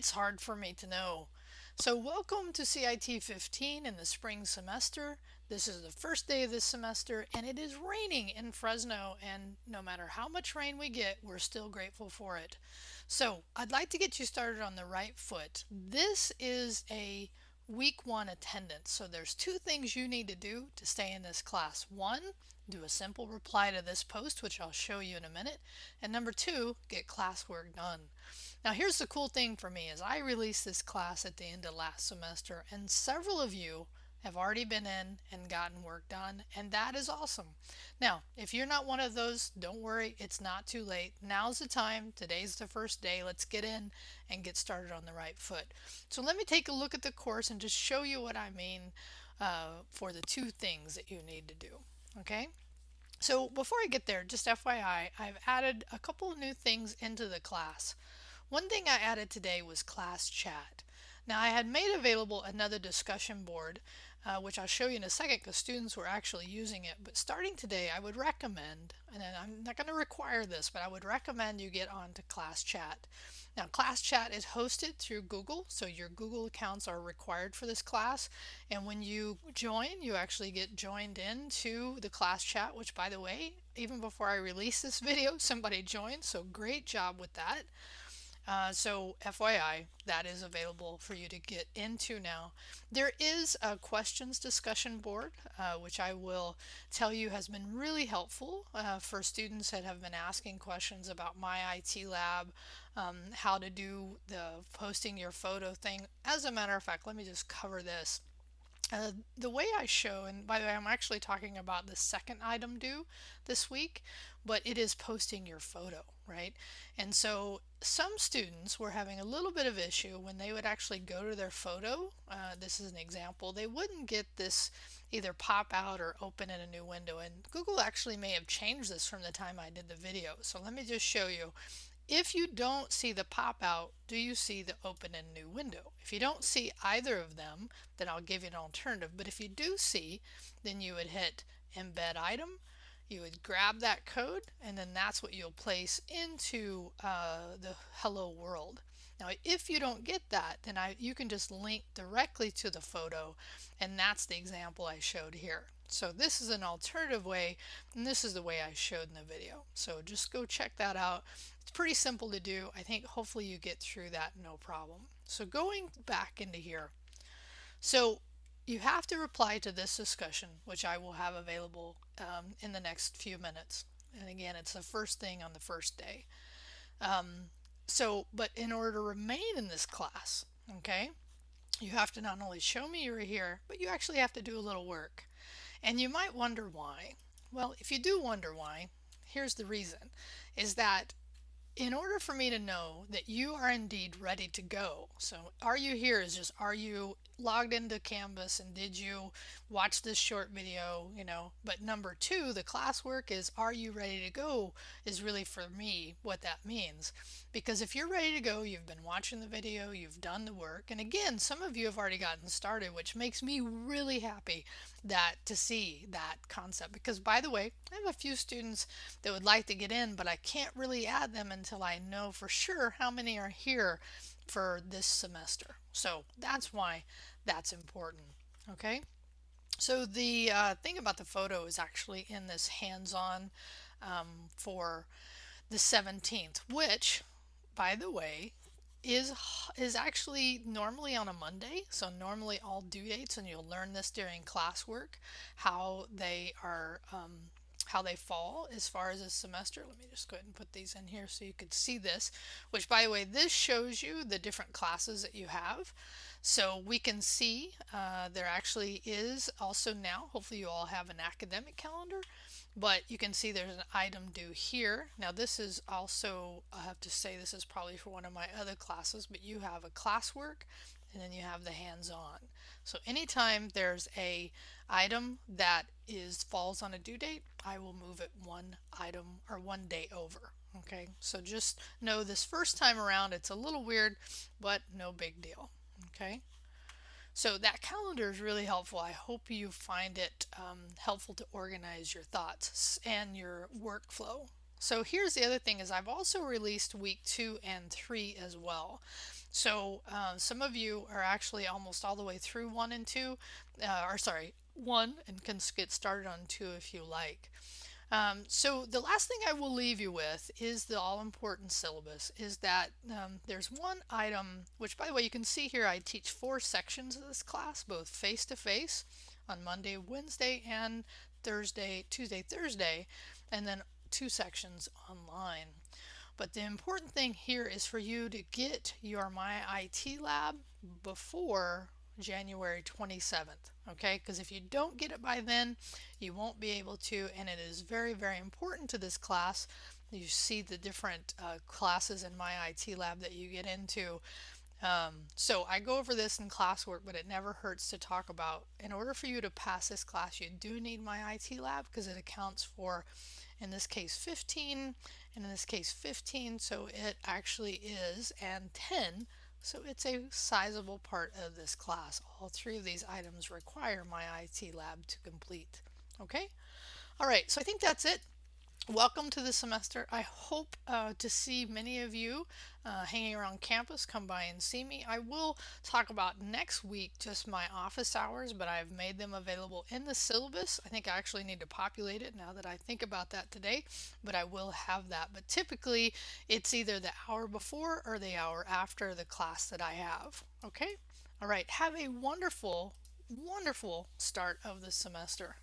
It's hard for me to know. So welcome to CIT15 in the spring semester. This is the first day of this semester and it is raining in Fresno, and no matter how much rain we get, we're still grateful for it. So I'd like to get you started on the right foot. This is a week one attendance. So there's two things you need to do to stay in this class. One, do a simple reply to this post, which I'll show you in a minute. And number two, get classwork done. Now here's the cool thing for me is I released this class at the end of last semester, and several of you have already been in and gotten work done, and that is awesome. Now, if you're not one of those, don't worry, it's not too late. Now's the time. Today's the first day. Let's get in and get started on the right foot. So let me take a look at the course and just show you what I mean for the two things that you need to do. Okay? So before I get there, just FYI, I've added a couple of new things into the class. One thing I added today was class chat. Now I had made available another discussion board, which I'll show you in a second because students were actually using it. But starting today, I would recommend, and I'm not going to require this, but I would recommend you get onto class chat. Now class chat is hosted through Google, so your Google accounts are required for this class. And when you join, you actually get joined into the class chat, which by the way, even before I release this video, somebody joined, so great job with that. So FYI, that is available for you to get into now. There is a questions discussion board, which I will tell you has been really helpful for students that have been asking questions about my IT lab, how to do the posting your photo thing. As a matter of fact, let me just cover this. The way I show, and by the way, I'm actually talking about the second item due this week, but it is posting your photo, right? And so some students were having a little bit of issue when they would actually go to their photo. This is an example. They wouldn't get this either pop out or open in a new window. And Google actually may have changed this from the time I did the video. So let me just show you. If you don't see the pop out, do you see the open and new window? If you don't see either of them, then I'll give you an alternative. But if you do see, then you would hit embed item. You would grab that code, and then that's what you'll place into the hello world. Now, if you don't get that, then you can just link directly to the photo, and that's the example I showed here. So this is an alternative way, and this is the way I showed in the video. So just go check that out. It's pretty simple to do. I think hopefully you get through that no problem. So going back into here. So you have to reply to this discussion, which I will have available in the next few minutes. And again, it's the first thing on the first day. But in order to remain in this class, okay, you have to not only show me you're here, but you actually have to do a little work. And you might wonder why. Well, if you do wonder why, here's the reason, is that in order for me to know that you are indeed ready to go, so are you here is just, are you logged into Canvas and did you watch this short video, but number two, the classwork is, are you ready to go, is really for me what that means. Because if you're ready to go, you've been watching the video, you've done the work, and again, some of you have already gotten started, which makes me really happy to see that concept. Because by the way, I have a few students that would like to get in, but I can't really add them until I know for sure how many are here for this semester. So that's why that's important. Okay. So the thing about the photo is actually in this hands-on for the 17th, which, by the way, is actually normally on a Monday. So normally all due dates, and you'll learn this during classwork, how they are how they fall as far as a semester. Let me just go ahead and put these in here so you could see this, which by the way, this shows you the different classes that you have. So we can see there actually is also now, hopefully you all have an academic calendar, but you can see there's an item due here. Now this is also, I have to say this is probably for one of my other classes, but you have a classwork and then you have the hands-on. So anytime there's a item that falls on a due date, I will move it one item or one day over. Okay, so just know this first time around it's a little weird, but no big deal. Okay. So that calendar is really helpful. I hope you find it helpful to organize your thoughts and your workflow. So here's the other thing is I've also released week 2 and 3 as well. So some of you are actually almost all the way through 1 and 2, or sorry, 1, and can get started on 2 if you like. So the last thing I will leave you with is the all-important syllabus, is that there's one item, which by the way you can see here I teach 4 sections of this class, both face-to-face on Monday, Wednesday, and Tuesday, Thursday, and then 2 sections online. But the important thing here is for you to get your My IT Lab before January 27th, okay? Because if you don't get it by then, you won't be able to, and it is very, very important to this class. You see the different classes in My IT Lab that you get into. So I go over this in classwork, but it never hurts to talk about. In order for you to pass this class, you do need My IT Lab because it accounts for, in this case, 15, and in this case, 15. So it actually is, and 10. So it's a sizable part of this class. All 3 of these items require My IT Lab to complete. Okay? All right, so I think that's it. Welcome to the semester. I hope to see many of you hanging around campus. Come by and see me. I will talk about next week just my office hours, but I've made them available in the syllabus. I think I actually need to populate it now that I think about that today, but I will have that. But typically it's either the hour before or the hour after the class that I have. Okay? All right. Have a wonderful, wonderful start of the semester.